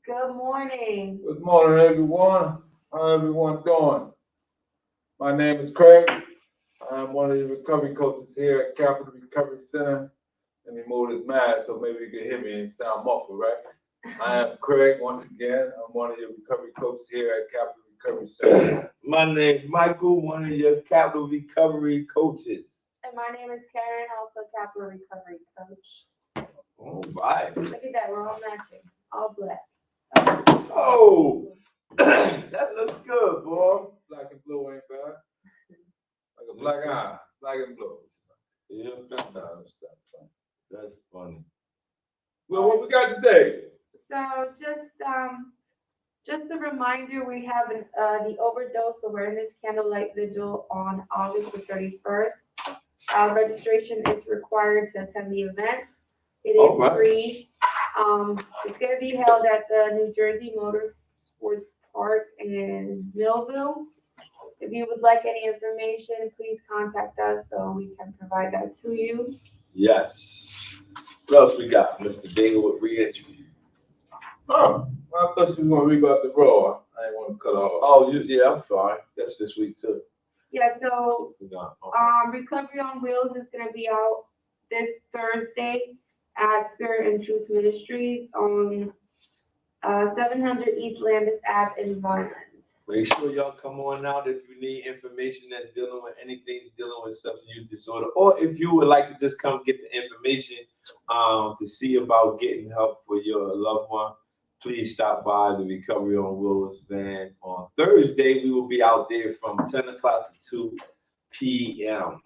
Good morning. Good morning, everyone. How everyone doing? My name is Craig. I'm one of the recovery coaches here at Capital Recovery Center. Let me move this mask so maybe you can hear me and sound muffled, right? I am Craig once again. I'm one of your recovery coaches here at Capital Recovery Center. My name's Michael, one of your Capital Recovery coaches. And my name is Karen, also Capital Recovery Coach. All right. Look at that, we're all matching, all black. Oh, that looks good, boy. Black and blue ain't bad. Like a black eye, black and blue. Yeah, No, stop. that's funny. Well, what we got today? So just a reminder, we have the overdose awareness candlelight vigil on August the 31st. Registration is required to attend the event. It is All right. free. It's going to be held at the New Jersey Motor Sports Park in Millville. If you would like any information, please contact us so we can provide that to you. Yes. What else we got, Mr. Dingle with reentry? Oh, I thought you were gonna read about the roll. I didn't want to cut off. Oh, yeah, I'm sorry. That's this week too. Yeah, so We got, Recovery on Wheels is going to be out this Thursday at Spirit and Truth Ministries on 700 East Landis Ave in Vineland. Make sure y'all come on out if you need information that's dealing with anything dealing with substance use disorder, or if you would like to just come get the information to see about getting help for your loved one. Please stop by the Recovery on Wheels van on Thursday. We will be out there from 10 o'clock to 2 p.m.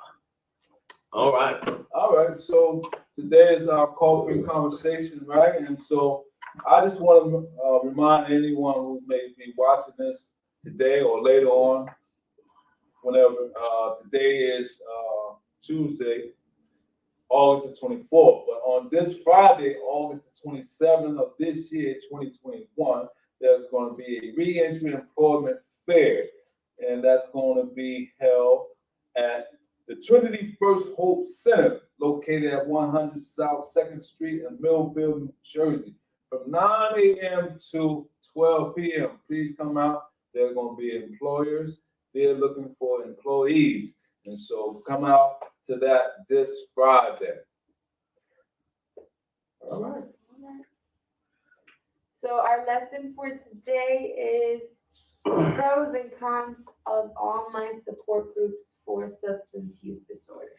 All right. All right, so today is our coffee conversation, right? And so I just want to remind anyone who may be watching this today or later on, whenever, today is Tuesday, August the 24th. But on this Friday, August the 27th of this year, 2021, there's going to be a reentry employment fair. And that's going to be held at the Trinity First Hope Center, located at 100 South 2nd Street in Millville, New Jersey, from 9 a.m. to 12 p.m. Please come out. There are going to be employers. They're looking for employees. And so come out to that this Friday. All right. So our lesson for today is pros and cons of online support groups for substance use disorder.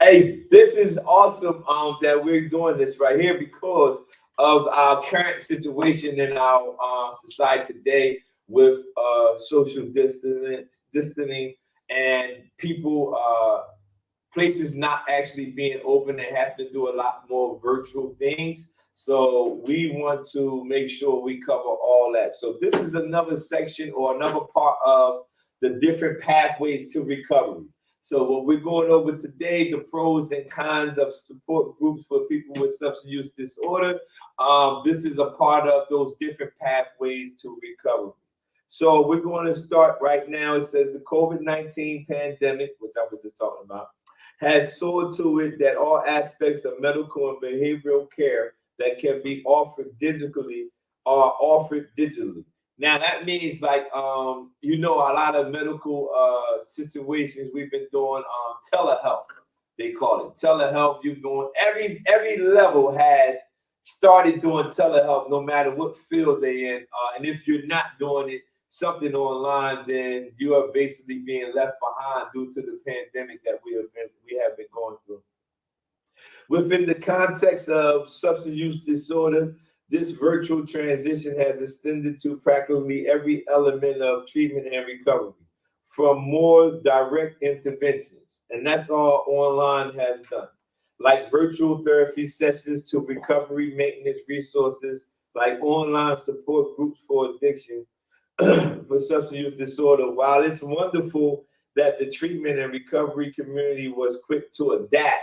Hey, this is awesome that we're doing this right here because of our current situation in our society today with social distancing and people, places not actually being open and have to do a lot more virtual things. So we want to make sure we cover all that. So this is another section or another part of the different pathways to recovery. So what we're going over today, the pros and cons of support groups for people with substance use disorder. This is a part of those different pathways to recovery. So we're going to start right now. It says the COVID-19 pandemic, which I was just talking about, has soared to it that all aspects of medical and behavioral care that can be offered digitally are offered digitally. Now that means like a lot of medical situations we've been doing telehealth. They call it telehealth. You're doing every level has started doing telehealth, no matter what field they're in. And if you're not doing it, something online, then you are basically being left behind due to the pandemic that we have been going through. Within the context of substance use disorder, this virtual transition has extended to practically every element of treatment and recovery, from more direct interventions, and that's all online has done, like virtual therapy sessions to recovery maintenance resources, like online support groups for addiction for substance use disorder. While it's wonderful that the treatment and recovery community was quick to adapt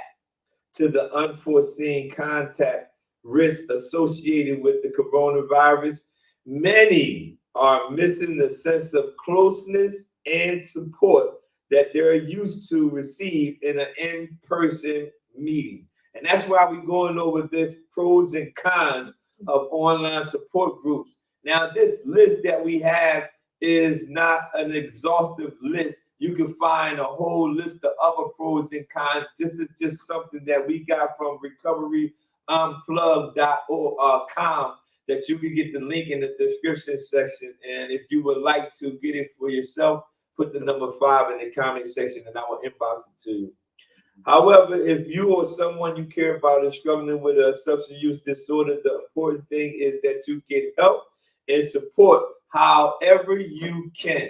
to the unforeseen contact risks associated with the coronavirus, many are missing the sense of closeness and support that they're used to receive in an in-person meeting. And that's why we're going over this pros and cons of online support groups. Now, this list that we have is not an exhaustive list. You can find a whole list of other pros and cons. This is just something that we got from recoveryunplug.com that you can get the link in the description section. And if you would like to get it for yourself, put the number 5 in the comment section and I will inbox it to you. However, if you or someone you care about is struggling with a substance use disorder, the important thing is that you get help and support however you can.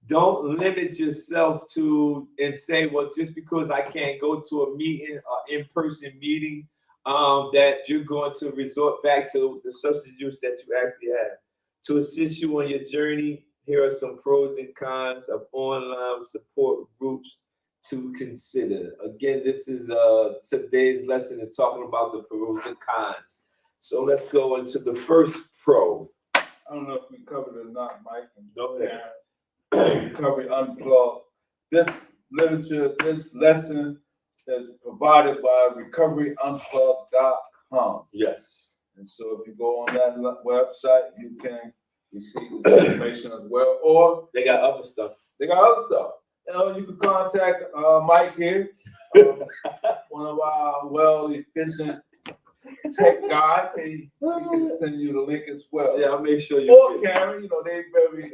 Don't limit yourself to and say, well, just because I can't go to a meeting, in-person meeting, that you're going to resort back to the substance use that you actually have. To assist you on your journey, here are some pros and cons of online support groups to consider. Again, this is today's lesson is talking about the pros and cons. So let's go into the first pro. I don't know if we covered it or not, Mike. Go ahead. Recovery Unplugged. This literature, this lesson is provided by recoveryunplug.com. Yes. And so if you go on that website, you can receive this information as well. Or They got other stuff. they got other stuff. You know, you can contact Mike here, one of our well-efficient tech guy. He can send you the link as well. Yeah, I'll make sure you Or get it. Karen, you know, they very,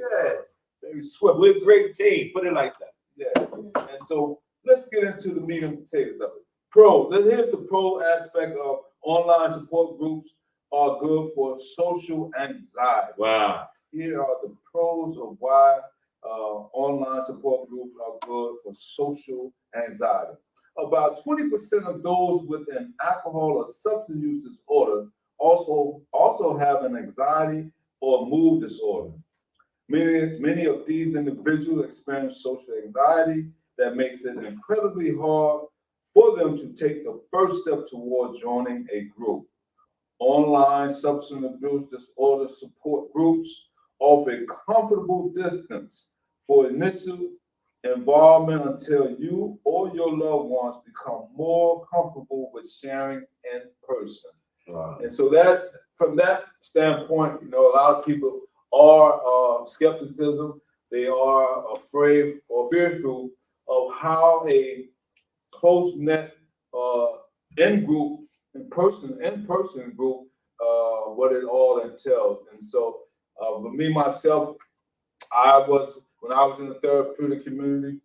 very swift. We're a great team. Put it like that. Yeah. And so let's get into the meat and potatoes of it. Pro. Here's the pro aspect of online support groups are good for social anxiety. Wow. Here are the pros of why online support groups are good for social anxiety. About 20% of those with an alcohol or substance use disorder also have an anxiety or mood disorder. Many of these individuals experience social anxiety that makes it incredibly hard for them to take the first step toward joining a group. Online substance abuse disorder support groups offer a comfortable distance for initial involvement until you or your loved ones become more comfortable with sharing in person. Wow. And so that, from that standpoint, you know, a lot of people are skepticism. They are afraid or fearful of how a close-knit in-person group, what it all entails. And so, for me myself, when I was in the therapeutic community,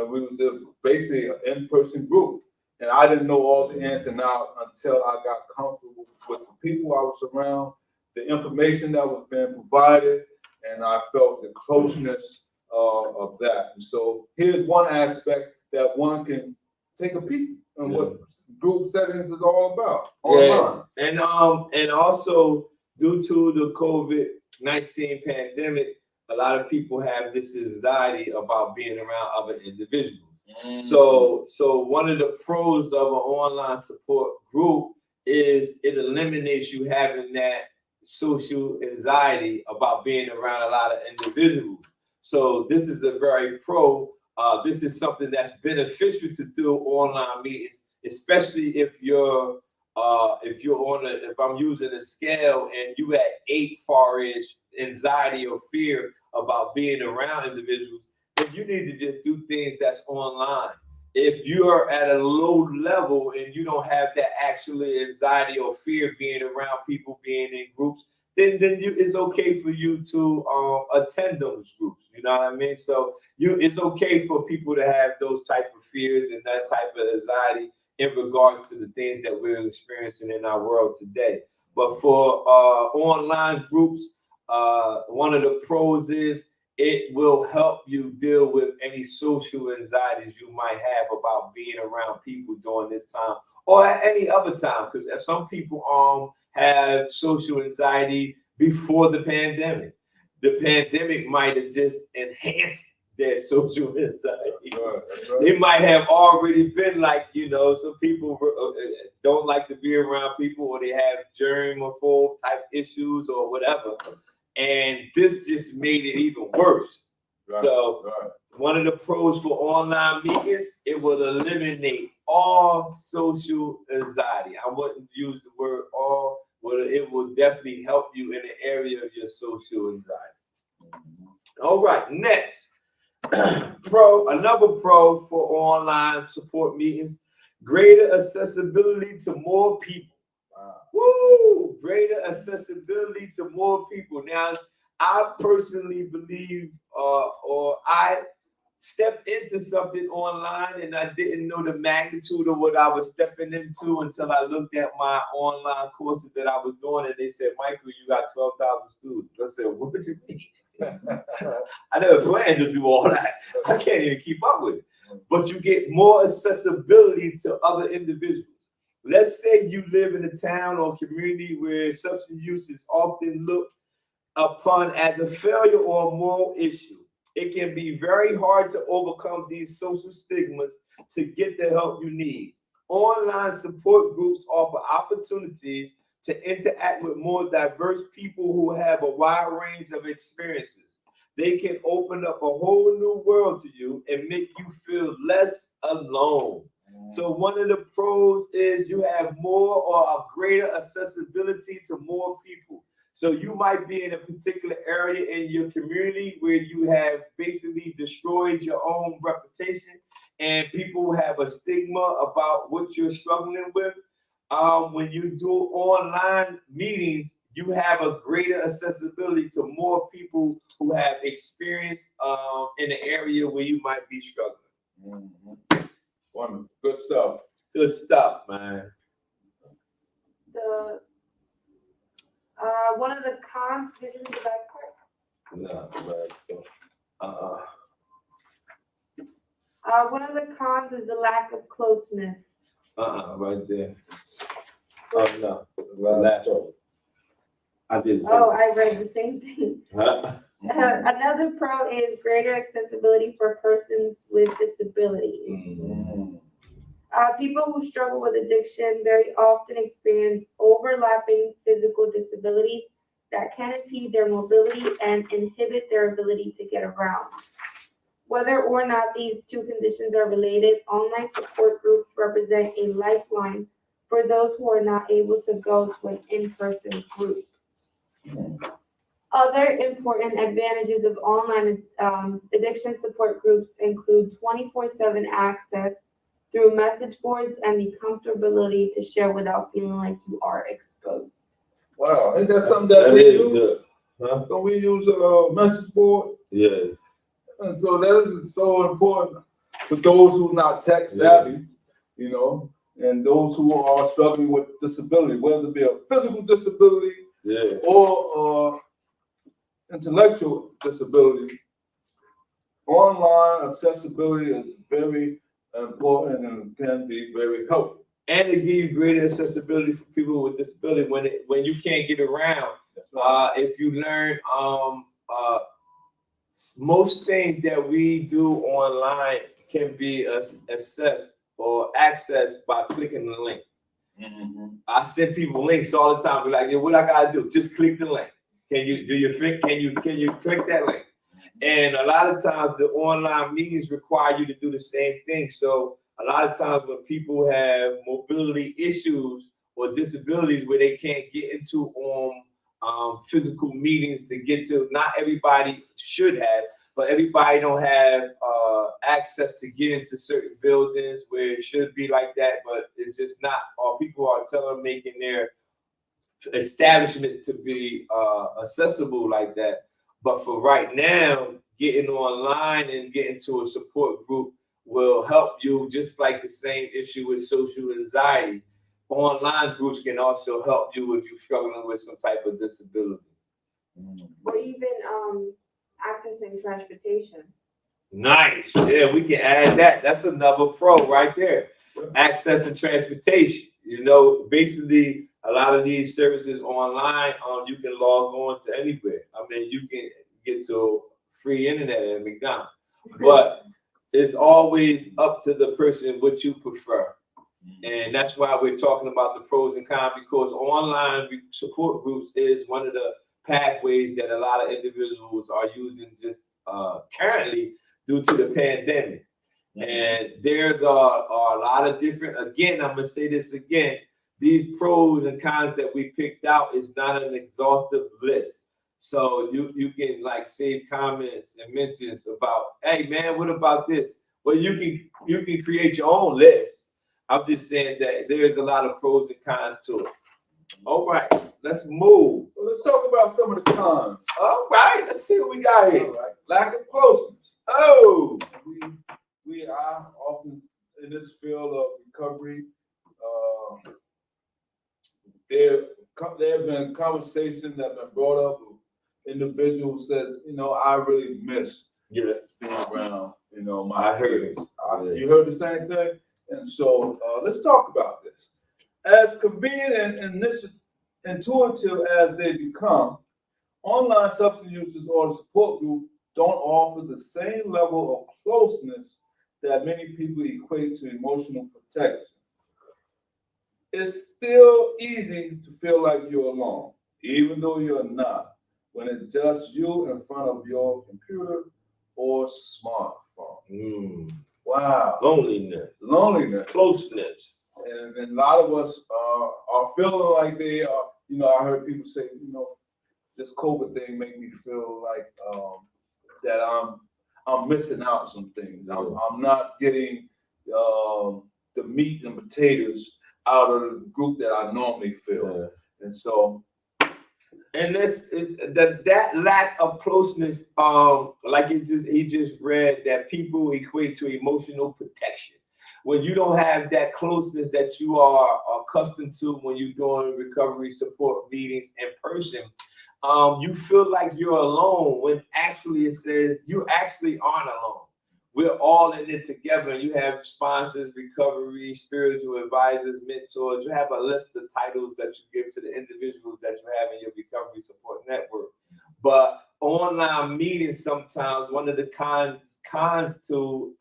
we was basically an in-person group, and I didn't know all the ins and outs until I got comfortable with the people I was around, the information that was being provided, and I felt the closeness of that. And so here's one aspect that one can take a peek on what group settings is all about online. And also due to the COVID-19 pandemic, a lot of people have this anxiety about being around other individuals. So one of the pros of an online support group is it eliminates you having that social anxiety about being around a lot of individuals. So this is a very pro. This is something that's beneficial to do online meetings, especially if I'm using a scale and you at 8 far as anxiety or fear about being around individuals, then you need to just do things that's online. If you're at a low level and you don't have that actually anxiety or fear being around people, being in groups, then it's okay for you to attend those groups. You know what I mean? So it's okay for people to have those type of fears and that type of anxiety in regards to the things that we're experiencing in our world today. But for online groups, one of the pros is it will help you deal with any social anxieties you might have about being around people during this time or at any other time. Because some people have social anxiety before the pandemic. The pandemic might have just enhanced their social anxiety. Right. They might have already been like, some people don't like to be around people, or they have germaphobe type issues or whatever. And this just made it even worse. Right. So one of the pros for online meetings, it will eliminate all social anxiety. I wouldn't use the word all, but it will definitely help you in the area of your social anxiety. All right, next. Another pro for online support meetings, greater accessibility to more people. Woo! Greater accessibility to more people. Now, I personally believe, or I stepped into something online and I didn't know the magnitude of what I was stepping into until I looked at my online courses that I was doing, and they said, Michael, you got 12,000 students. I said, what do you mean? I never planned to do all that. I can't even keep up with it. But you get more accessibility to other individuals. Let's say you live in a town or community where substance use is often looked upon as a failure or a moral issue. It can be very hard to overcome these social stigmas to get the help you need. Online support groups offer opportunities to interact with more diverse people who have a wide range of experiences. They can open up a whole new world to you and make you feel less alone. So one of the pros is you have more or a greater accessibility to more people. So you might be in a particular area in your community where you have basically destroyed your own reputation and people have a stigma about what you're struggling with. When you do online meetings, you have a greater accessibility to more people who have experience in the area where you might be struggling. Wonderful. Good stuff. Good stuff, man. One of the cons, did you read the back part? No, One of the cons is the lack of closeness. right there. Oh no, last one. I did. Oh, I read the same thing. Huh? Another pro is greater accessibility for persons with disabilities. People who struggle with addiction very often experience overlapping physical disabilities that can impede their mobility and inhibit their ability to get around. Whether or not these two conditions are related, online support groups represent a lifeline for those who are not able to go to an in-person group. Other important advantages of online addiction support groups include 24/7 access through message boards and the comfortability to share without feeling like you are exposed. Wow, ain't that something that we use? Good. Huh? Don't we use a message board? Yeah. And so that is so important for those who are not tech savvy, you know, and those who are struggling with disability, whether it be a physical disability or intellectual disability. Online accessibility is very important and can be very helpful. And to give you greater accessibility for people with disability when you can't get around. If you learn most things that we do online can be assessed or accessed by clicking the link. I send people links all the time. Be like, yeah, what I gotta do? Just click the link. Can you click that link? And a lot of times the online meetings require you to do the same thing. So a lot of times when people have mobility issues or disabilities where they can't get into physical meetings to get to, not everybody should have, but everybody don't have access to get into certain buildings where it should be like that, but it's just not, or people are making their establishment to be accessible like that. But for right now, getting online and getting to a support group will help you, just like the same issue with social anxiety. Online groups can also help you if you're struggling with some type of disability. Or even accessing transportation. Nice. Yeah, we can add that. That's another pro right there. Accessing transportation. You know, basically a lot of these services online, you can log on to anywhere. I mean, you can get to free internet at McDonald's, but it's always up to the person what you prefer. And that's why we're talking about the pros and cons, because online support groups is one of the pathways that a lot of individuals are using just currently due to the pandemic. And there are a lot of different, again, I'm going to say this again, these pros and cons that we picked out is not an exhaustive list. So you can like save comments and mentions about, hey man, what about this? Well, you can create your own list. I'm just saying that there's a lot of pros and cons to it. All right, let's move. So let's talk about some of the cons. All right, let's see what we got here. All right. Lack of closeness. Oh, We are often in this field of recovery. There have been conversations that have been brought up with individuals who said, I really miss yeah, being around, I heard it. You heard the same thing? And so let's talk about this. As convenient and intuitive as they become, online substance use disorder support groups don't offer the same level of closeness that many people equate to emotional protection. It's still easy to feel like you're alone, even though you're not, when it's just you in front of your computer or smartphone. Wow. Loneliness, closeness. And a lot of us are feeling like they are, I heard people say, this COVID thing made me feel like that I'm missing out some things. I'm not getting the meat and potatoes out of the group that I normally feel. Yeah. And so, and that lack of closeness, like he just read, that people equate to emotional protection. When you don't have that closeness that you are accustomed to when you're doing recovery support meetings in person, you feel like you're alone, when actually it says you actually aren't alone. We're all in it together. You have sponsors, recovery, spiritual advisors, mentors. You have a list of titles that you give to the individuals that you have in your recovery support network. But online meetings, sometimes one of the cons to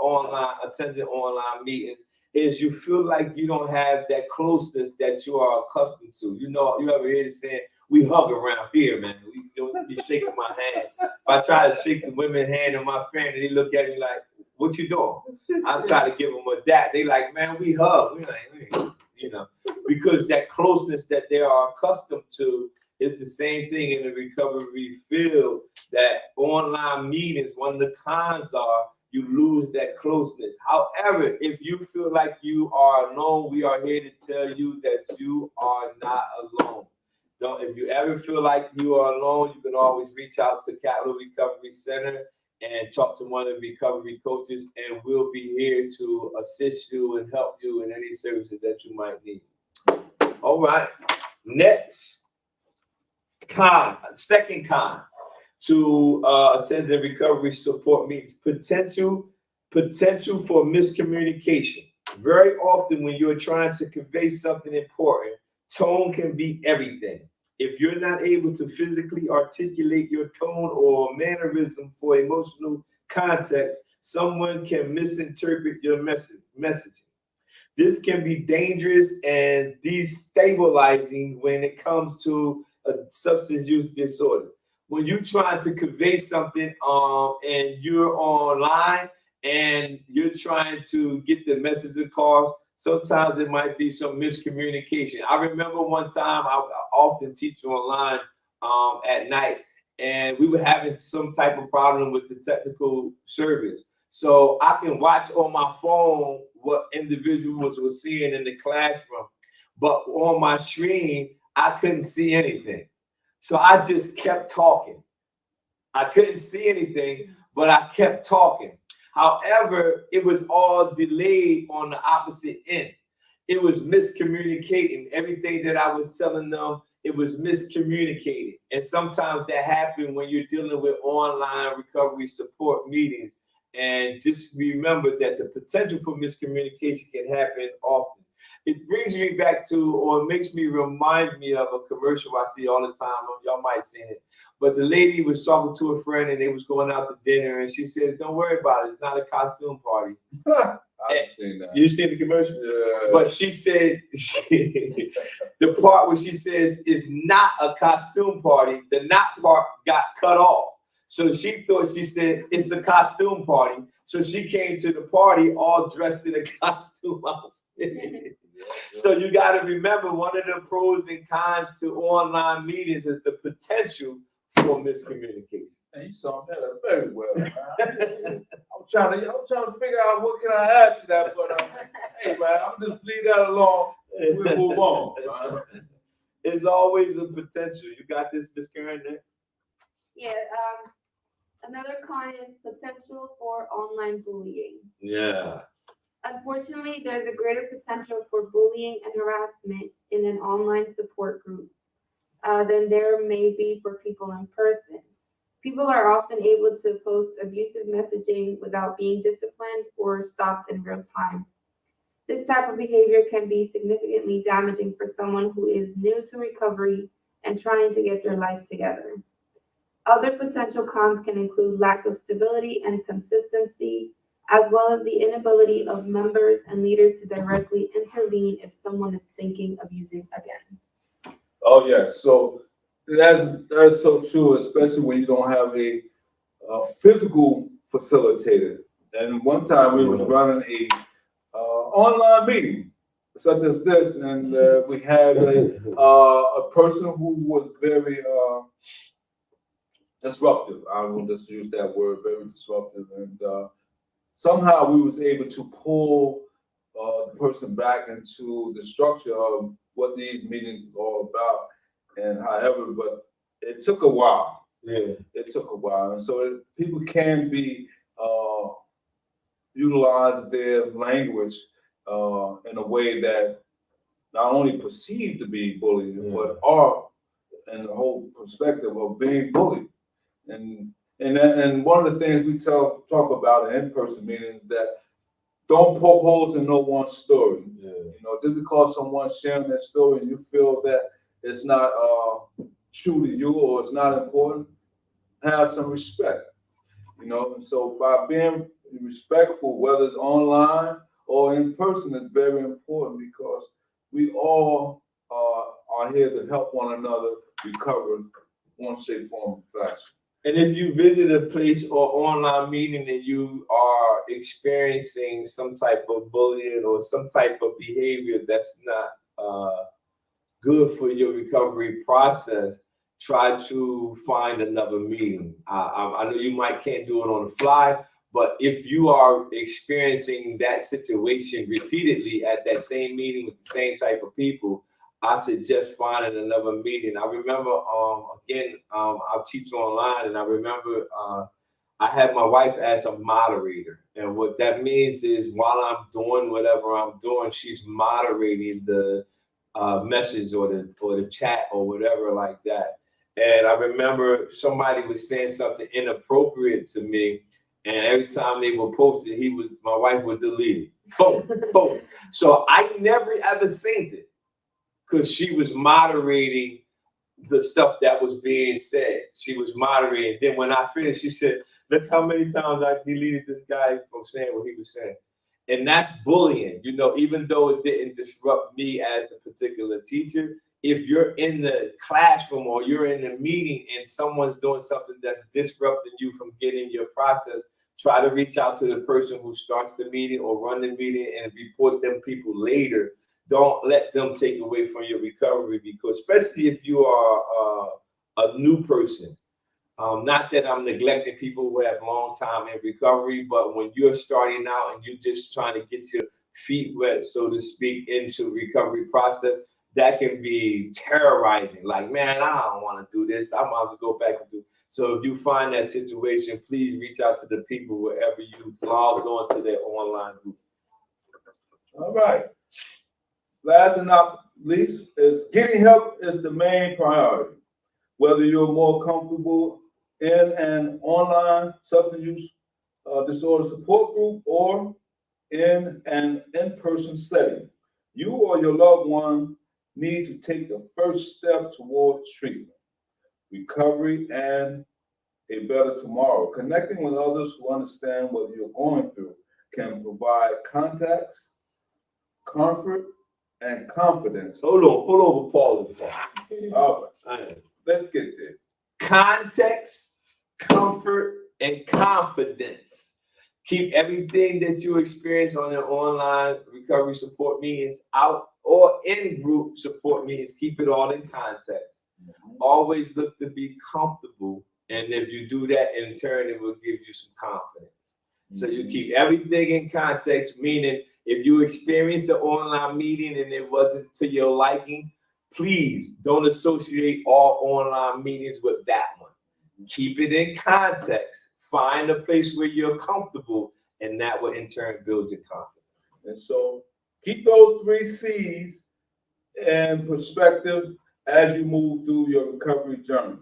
attending online meetings is you feel like you don't have that closeness that you are accustomed to. You ever hear it saying, we hug around here, man. We don't be shaking my hand. If I try to shake the women's hand in my family, they look at me like, what you doing? I try to give them a dap. They like, man, we hug. We like, because that closeness that they are accustomed to is the same thing in the recovery field, that online meetings, one of the cons are you lose that closeness. However, if you feel like you are alone, we are here to tell you that you are not alone. If you ever feel like you are alone, you can always reach out to Capital Recovery Center and talk to one of the recovery coaches, and we'll be here to assist you and help you in any services that you might need. All right, next second con to attend the recovery support meetings, potential for miscommunication. Very often when you're trying to convey something important, tone can be everything. If you're not able to physically articulate your tone or mannerism for emotional context, someone can misinterpret your messaging. This can be dangerous and destabilizing when it comes to a substance use disorder. When you're trying to convey something and you're online and you're trying to get the message across, sometimes it might be some miscommunication. I remember one time I often teach online at night, and we were having some type of problem with the technical service. So I can watch on my phone what individuals were seeing in the classroom, but on my screen, I couldn't see anything. So I just kept talking. I couldn't see anything, but I kept talking. However, it was all delayed on the opposite end. It was miscommunicating. Everything that I was telling them, it was miscommunicated. And sometimes that happens when you're dealing with online recovery support meetings. And just remember that the potential for miscommunication can happen often. It brings me back to, or makes me remind me of a commercial I see all the time. Y'all might have seen it. But the lady was talking to a friend and they was going out to dinner, and she says, don't worry about it. It's not a costume party. I've seen that. You seen the commercial? Yeah. But she said, the part where she says it's not a costume party, the not part got cut off. So she thought, she said, it's a costume party. So she came to the party all dressed in a costume outfit. So you got to remember, one of the pros and cons to online meetings is the potential for miscommunication. And you saw that very well. Man. I'm trying to figure out what can I add to that, but hey man, I'm just leave that alone. We'll move on. Man. It's always a potential. You got this, Miss Karen, next? Yeah, another con is potential for online bullying. Yeah. Unfortunately, there's a greater potential for bullying and harassment in an online support group than there may be for people in person. People are often able to post abusive messaging without being disciplined or stopped in real time. This type of behavior can be significantly damaging for someone who is new to recovery and trying to get their life together. Other potential cons can include lack of stability and consistency, as well as the inability of members and leaders to directly intervene if someone is thinking of using again. Oh yeah, so that's so true, especially when you don't have a physical facilitator. And one time we was running a online meeting such as this, and we had a person who was very disruptive. I will just use that word, very disruptive, and somehow we was able to pull the person back into the structure of what these meetings are all about. And however, but it took a while. Yeah. It took a while, and so people can be utilize their language in a way that not only perceived to be bullying, but are in the whole perspective of being bullied. And one of the things we talk about in in-person meetings that don't poke holes in no one story. Yeah. You know, just because someone's sharing their story and you feel that it's not true to you or it's not important, have some respect. You know, and so by being respectful, whether it's online or in person, is very important because we all are here to help one another recover one shape, form, or fashion. And if you visit a place or online meeting and you are experiencing some type of bullying or some type of behavior that's not good for your recovery process, try to find another meeting. I know you can't do it on the fly, but if you are experiencing that situation repeatedly at that same meeting with the same type of people, I suggest finding another meeting. I remember, I teach online, and I remember I had my wife as a moderator. And what that means is while I'm doing whatever I'm doing, she's moderating the message or the chat or whatever like that. And I remember somebody was saying something inappropriate to me, and every time they would post it, my wife would delete it. Boom, boom. So I never ever seen it because she was moderating the stuff that was being said. She was moderating. Then when I finished, she said, "Look how many times I deleted this guy from saying what he was saying." And that's bullying, you know, even though it didn't disrupt me as a particular teacher. If you're in the classroom or you're in a meeting and someone's doing something that's disrupting you from getting your process, try to reach out to the person who starts the meeting or run the meeting and report them people later. Don't let them take away from your recovery, because especially if you are a new person. Not that I'm neglecting people who have long time in recovery, but when you're starting out and you're just trying to get your feet wet, so to speak, into recovery process, that can be terrorizing. Like, man, I don't want to do this. I might as well go back and do. So if you find that situation, please reach out to the people wherever you logged on to their online group. All right. Last and not least, is getting help is the main priority. Whether you're more comfortable in an online substance use disorder support group or in an in-person setting, you or your loved one need to take the first step towards treatment, recovery, and a better tomorrow. Connecting with others who understand what you're going through can provide context, comfort, and confidence. Hold over, Paul. All right, let's get there. Context, comfort, and confidence. Keep everything that you experience on your online recovery support meetings out or in group support meetings, keep it all in context. Always look to be comfortable. And if you do that in turn, it will give you some confidence. So you keep everything in context, meaning if you experience an online meeting and it wasn't to your liking, please don't associate all online meetings with that one. Keep it in context. Find a place where you're comfortable, and that will in turn build your confidence. And so keep those 3 C's in perspective as you move through your recovery journey.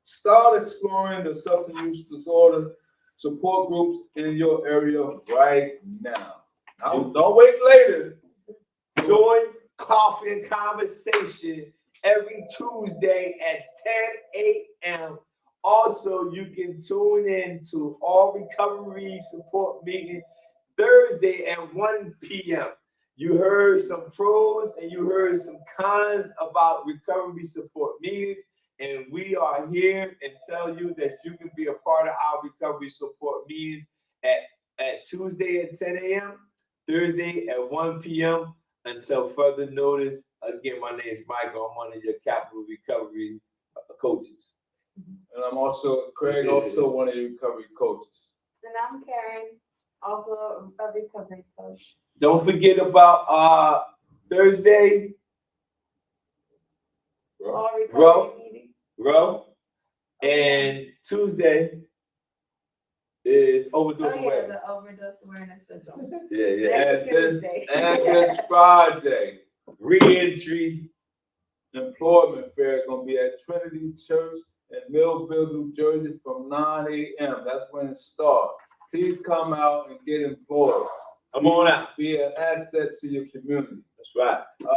Start exploring the substance use disorder support groups in your area right now. Now, don't wait later. Join Coffee and Conversation every Tuesday at 10 a.m. Also, you can tune in to All Recovery Support Meeting Thursday at 1 p.m. You heard some pros and you heard some cons about recovery support meetings, and we are here and tell you that you can be a part of our recovery support meetings at Tuesday at 10 a.m., Thursday at 1 p.m. until further notice. Again, my name is Michael. I'm one of your capital recovery coaches. And I'm also, Craig, also one of your recovery coaches. And I'm Karen, also a recovery coach. Don't forget about Thursday, All recovery Row. meetings. Row, and Tuesday is overdose Oh, yeah, awareness. the overdose awareness vigil. Yeah. Next Tuesday. And this Friday, Re-entry. employment fair is gonna be at Trinity Church in Millville, New Jersey from 9 a.m. That's when it starts. Please come out and get employed. Come on out. Be an asset to your community. That's right.